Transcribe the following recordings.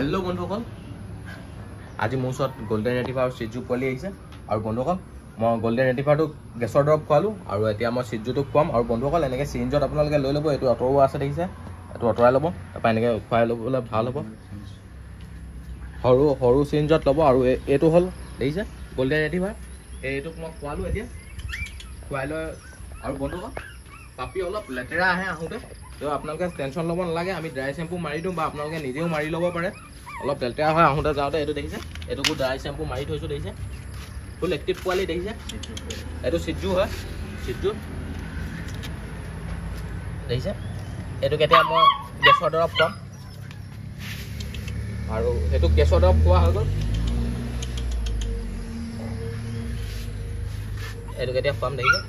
Hello बंधुসকল আজি মোৰ ওচৰত গোল্ডেন ৰেটিভাৰ সিজু পোৱালি আহিছে আৰু বন্ধুসকল মই গোল্ডেন ৰেটিভাৰটো গেছৰ দৰব খোৱালো আৰু এতিয়া মই সিজুটোক খুৱাম আৰু বন্ধুসকল এনেকৈ সিৰিঞ্জত আপোনালোকে লৈ ল'ব এইটো অতৰুৱা আছে দেখিছে এইটো অতৰাই ল'ব তাৰপৰা এনেকৈ খুৱাই ল'বলৈ ভাল হ'ব সৰু সৰু সিৰিঞ্জত ল'ব আৰু এইটো হ'ল দেখিছে গোল্ডেন ৰেটিভাৰ এইটোক মই খোৱালো এতিয়া খুৱাই লৈ আৰু বন্ধুসকল পাপি অলপ লেতেৰা আহে আহোঁতে তো আপোনালোকে টেনশ্যন ল'ব নালাগে আমি ড্ৰাই শ্বেম্পু মাৰি দিওঁ বা আপোনালোকে নিজেও মাৰি ল'ব পাৰে অলপ লেতেৰা হয় আহোঁতে যাওঁতে এইটো দেখিছে এইটোকো ড্ৰাই শ্বেম্পু মাৰি থৈছোঁ দেখিছে ফুল এক্টিভ পোৱালি দেখিছে এইটো সিজু হয় সিজু দেখিছে এইটো কেতিয়া মই গেছৰ দৰৱ খুৱাম আৰু এইটো গেছৰ দৰৱ খোৱা হৈ গ'ল এইটো কেতিয়া খুৱাম দেখিছে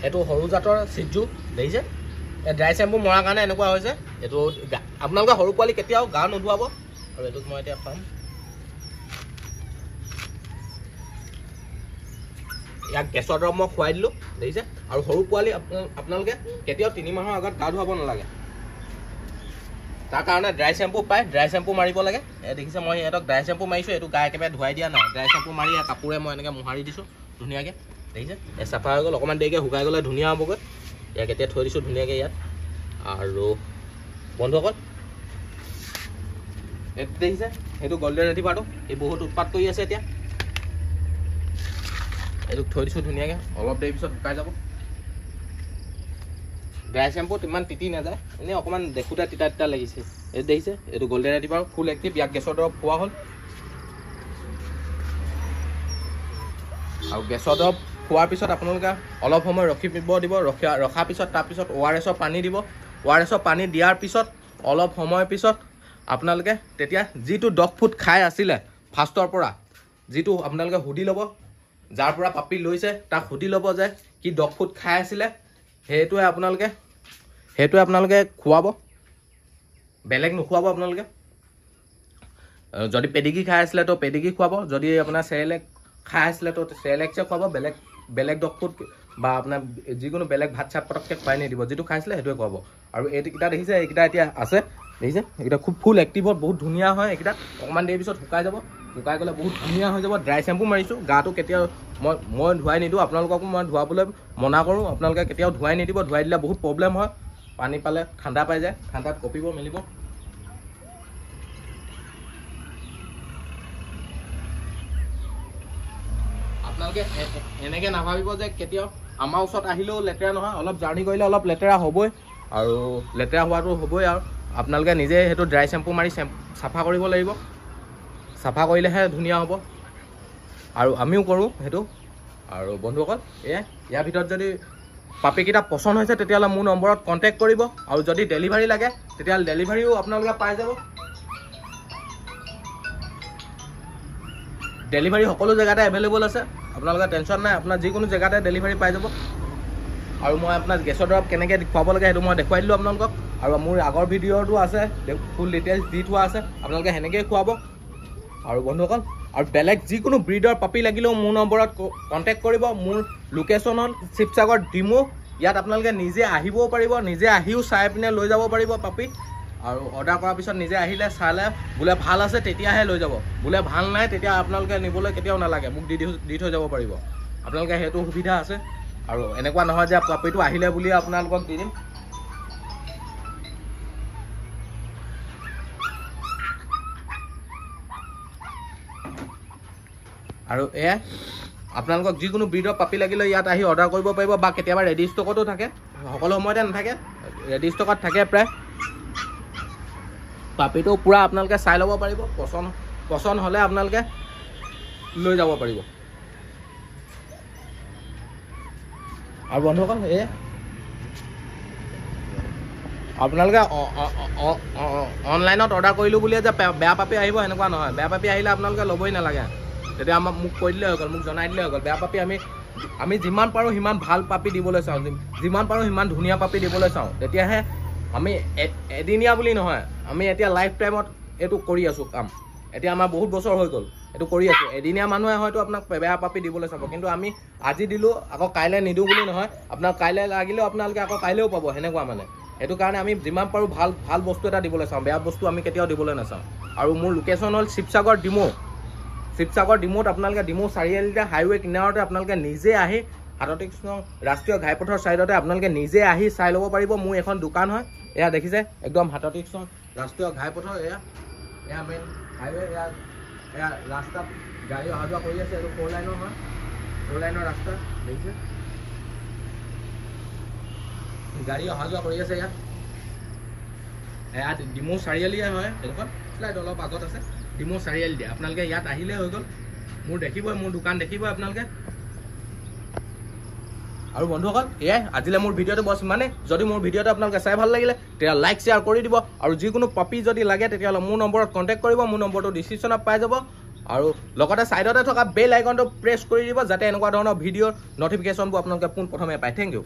এইটো সৰু জাতৰ সিজু দেখিছে ড্ৰাই শ্বেম্পু মৰাৰ কাৰণে এনেকুৱা হৈছে এইটো আপোনালোকে সৰু পোৱালি কেতিয়াও গা নোধুৱাব আৰু এইটোক মই এতিয়া খুৱাম ইয়াক গেছৰ দৰৱ মই খুৱাই দিলোঁ দেখিছে আৰু সৰু পোৱালি আপোনালোকে কেতিয়াও 3 মাহৰ আগত গা ধুৱাব নালাগে তাৰ কাৰণে ড্ৰাই শ্বেম্পু পায় ড্ৰাই শ্বেম্পু মাৰিব লাগে দেখিছে মই সিহঁতক ড্ৰাই শ্বেম্পু মাৰিছোঁ এইটো গা একেবাৰে ধুৱাই দিয়া নাই ড্ৰাই শ্বেম্পু মাৰি কাপোৰে মই এনেকৈ মোহাৰি দিছোঁ ধুনীয়াকৈ দেখিছে চাফা হৈ গ'ল অকণমান দেৰিকৈ শুকাই গ'লে ধুনীয়া হ'বগৈ ইয়াক এতিয়া থৈ দিছোঁ ধুনীয়াকৈ ইয়াত আৰু বন্ধুসকল এইটো দেখিছে সেইটো গোল্ডেন ৰেটিভাৰটো এই বহুত উৎপাত কৰি আছে এতিয়া এইটোক থৈ দিছোঁ ধুনীয়াকৈ অলপ দেৰি পিছত শুকাই যাব ড্ৰাই শ্বেম্পুত ইমান তিতি নাযায় এনেই অকণমান দেখোঁতে তিতা তিতা লাগিছে এইটো দেখিছে এইটো গোল্ডেন ৰেটিভাৰ ফুল এক্টিভ ইয়াক গেছৰ দৰৱ খোৱা হ'ল আৰু গেছৰ দৰৱ খোৱাৰ পিছত আপোনালোকে অলপ সময় ৰখিব দিব ৰখাৰ পিছত তাৰপিছত ORSৰ পানী দিব ORSৰ পানী দিয়াৰ পিছত অলপ সময়ৰ পিছত আপোনালোকে তেতিয়া যিটো ডগ ফুড খাই আছিলে ফাৰ্ষ্টৰ পৰা যিটো আপোনালোকে সুধি ল'ব যাৰ পৰা পাপি লৈছে তাক সুধি ল'ব যে কি ডগ ফুড খাই আছিলে সেইটোৱে আপোনালোকে খুৱাব বেলেগ নোখোৱাব আপোনালোকে যদি পেডিগি খাই আছিলে তো পেডিগি খুৱাব যদি আপোনাৰ চেৰেলেক খাই আছিলে তো চেৰেলেক্সে খুৱাব বেলেগ ডগ ফুড বা আপোনাৰ যিকোনো বেলেগ ভাত চাত পটককৈ খুৱাই নিদিব যিটো খাইছিলে সেইটোৱে খুৱাব আৰু এইকেইটা দেখিছে এইকেইটা এতিয়া আছে দেখিছে এইকেইটা খুব ফুল এক্টিভত বহুত ধুনীয়া হয় এইকেইটা অকণমান দেৰিৰ পিছত শুকাই যাব শুকাই গ'লে বহুত ধুনীয়া হৈ যাব ড্ৰাই শ্বেম্পু মাৰিছোঁ গাটো কেতিয়াও মই ধুৱাই নিদিওঁ আপোনালোককো মই ধুৱাবলৈ মনা কৰোঁ আপোনালোকে কেতিয়াও ধুৱাই নিদিব ধুৱাই দিলে বহুত প্ৰব্লেম হয় পানী পালে ঠাণ্ডা পাই যায় ঠাণ্ডাত কঁপিব মেলিব আপোনালোকে এনেকৈ নাভাবিব যে কেতিয়াও আমাৰ ওচৰত আহিলেও লেতেৰা নহয় অলপ জাৰ্ণি কৰিলে অলপ লেতেৰা হ'বই আৰু লেতেৰা হোৱাটো হ'বই আৰু আপোনালোকে নিজে সেইটো ড্ৰাই শ্বেম্পু মাৰি চাফা কৰিব লাগিব চাফা কৰিলেহে ধুনীয়া হ'ব আৰু আমিও কৰোঁ সেইটো আৰু বন্ধুসকল ইয়াৰ ভিতৰত যদি পাপিকেইটা পচন্দ হৈছে তেতিয়াহ'লে মোৰ নম্বৰত কণ্টেক্ট কৰিব আৰু যদি ডেলিভাৰী লাগে তেতিয়াহ'লে ডেলিভাৰীও আপোনালোকে পাই যাব ডেলিভাৰী সকলো জেগাতে এভেইলেবল আছে আপোনালোকে টেনশ্যন নাই আপোনাৰ যিকোনো জেগাতে ডেলিভাৰী পাই যাব আৰু মই আপোনাৰ গেছৰ দৰৱ কেনেকৈ খুৱাব লাগে সেইটো মই দেখুৱাই দিলোঁ আপোনালোকক আৰু মোৰ আগৰ ভিডিঅ'টো আছে ফুল ডিটেইলছ দি থোৱা আছে আপোনালোকে সেনেকৈয়ে খুৱাব আৰু বন্ধুসকল আৰু বেলেগ যিকোনো ব্ৰিডৰ পাপি লাগিলেও মোৰ নম্বৰত কণ্টেক্ট কৰিব মোৰ লোকেশ্যন হ'ল শিৱসাগৰ ডিমু ইয়াত আপোনালোকে নিজে আহিবও পাৰিব নিজে আহিও চাই পিনে লৈ যাব পাৰিব পাপি আৰু অৰ্ডাৰ কৰাৰ পিছত নিজে আহিলে চালে বোলে ভাল আছে তেতিয়াহে লৈ যাব বোলে ভাল নাই তেতিয়া আপোনালোকে নিবলৈ কেতিয়াও নালাগে মোক দি থৈ যাব পাৰিব আপোনালোকে সেইটো সুবিধা আছে আৰু এনেকুৱা নহয় যে পাপিটো আহিলে বুলি আপোনালোকক দি দিম আৰু আপোনালোকক যিকোনো ব্ৰিডৰ পাপি লাগিলে ইয়াত আহি অৰ্ডাৰ কৰিব পাৰিব বা কেতিয়াবা ৰেডি ষ্টকতো থাকে সকলো সময়তে নাথাকে ৰেডি ষ্টকত থাকে প্ৰায় পাপিটো পূৰা আপোনালোকে চাই ল'ব পাৰিব পচন্দ হ'লে আপোনালোকে লৈ যাব পাৰিব আৰু বন্ধুসকল আপোনালোকে অনলাইনত অৰ্ডাৰ কৰিলোঁ বুলিয়ে যে বেয়া পাপি আহিব এনেকুৱা নহয় বেয়া পাপি আহিলে আপোনালোকে ল'বই নালাগে তেতিয়া মোক কৈ দিলে হৈ গ'ল মোক জনাই দিলে হৈ গ'ল বেয়া পাপি আমি যিমান পাৰোঁ সিমান ভাল পাপি দিবলৈ চাওঁ যিমান পাৰোঁ সিমান ধুনীয়া পাপি দিবলৈ চাওঁ তেতিয়াহে আমি এদিনীয়া বুলি নহয় আমি এতিয়া লাইফ টাইমত এইটো কৰি আছোঁ কাম এতিয়া আমাৰ বহুত বছৰ হৈ গ'ল এটো কৰি আছো এদিনিয়া মানুহে হয়তো আপোনাক বেয়া পাপি দিবলৈ চাব কিন্তু আমি আজি দিলো আকৌ কাইলে নিদু বুলি নহয় আপোনাক কাইলে লাগিলেও আপোনালকে আকৌ কাইলেও পাব হেনেকুৱা মানে সেইটো কাৰণে আমি যিমান পাৰোঁ ভাল ভাল বস্তু এটা দিবলৈ চাওঁ, বেয়া বস্তু আমি কেতিয়াও দিবলৈ নাচাওঁ। আৰু মোৰ লোকেশ্যন হ'ল শিৱসাগৰ ডিমৌ। শিৱসাগৰ ডিমৌত আপোনালোকে ডিমৌ চাৰিআলিতে হাইৱে কিনাৰতে আপোনালোকে নিজে আহি ৩৭ নং ৰাষ্ট্ৰীয় ঘাইপথৰ ছাইডতে আপোনালোকে নিজে আহি চাই ল'ব পাৰিব। মোৰ এখন দোকান হয়, এয়া দেখিছে একদম ৩৭ নং ৰাষ্ট্ৰীয় ঘাইপথৰ এয়া মেইন হাইৱে। এয়া ৰাস্তাত গাড়ী অহা যোৱা কৰি আছে, এইটো 4 লাইনৰ হয়, 4 লাইনৰ ৰাস্তা দেখিছে, গাড়ী অহা যোৱা কৰি আছে। ইয়াত ডিমৌ চাৰিআলিয়ে হয়, এইডোখৰ ফ্লাইট অলপ আগত আছে, ডিমৌ চাৰিআলি দিয়ে আপোনালোকে ইয়াত আহিলে হৈ গ'ল। মোৰ দেখিবই, মোৰ দোকান দেখিবই আপোনালোকে। আৰু বন্ধুসকল এয়াই আজিলৈ মোৰ ভিডিঅ'টো বছ মানে যদি মোৰ ভিডিঅ'টো আপোনালোকে চাই ভাল লাগিলে তেতিয়া লাইক শ্বেয়াৰ কৰি দিব। আৰু যিকোনো পপি যদি লাগে তেতিয়াহ'লে মোৰ নম্বৰত কণ্টেক্ট কৰিব, মোৰ নম্বৰটো ডিছক্ৰিপশ্যনত পাই যাব। আৰু লগতে ছাইডতে থকা বেল আইকনটো প্ৰেছ কৰি দিব যাতে এনেকুৱা ধৰণৰ ভিডিঅ'ৰ ন'টিফিকেশ্যনবোৰ আপোনালোকে পোনপ্ৰথমে পায়। Thank U.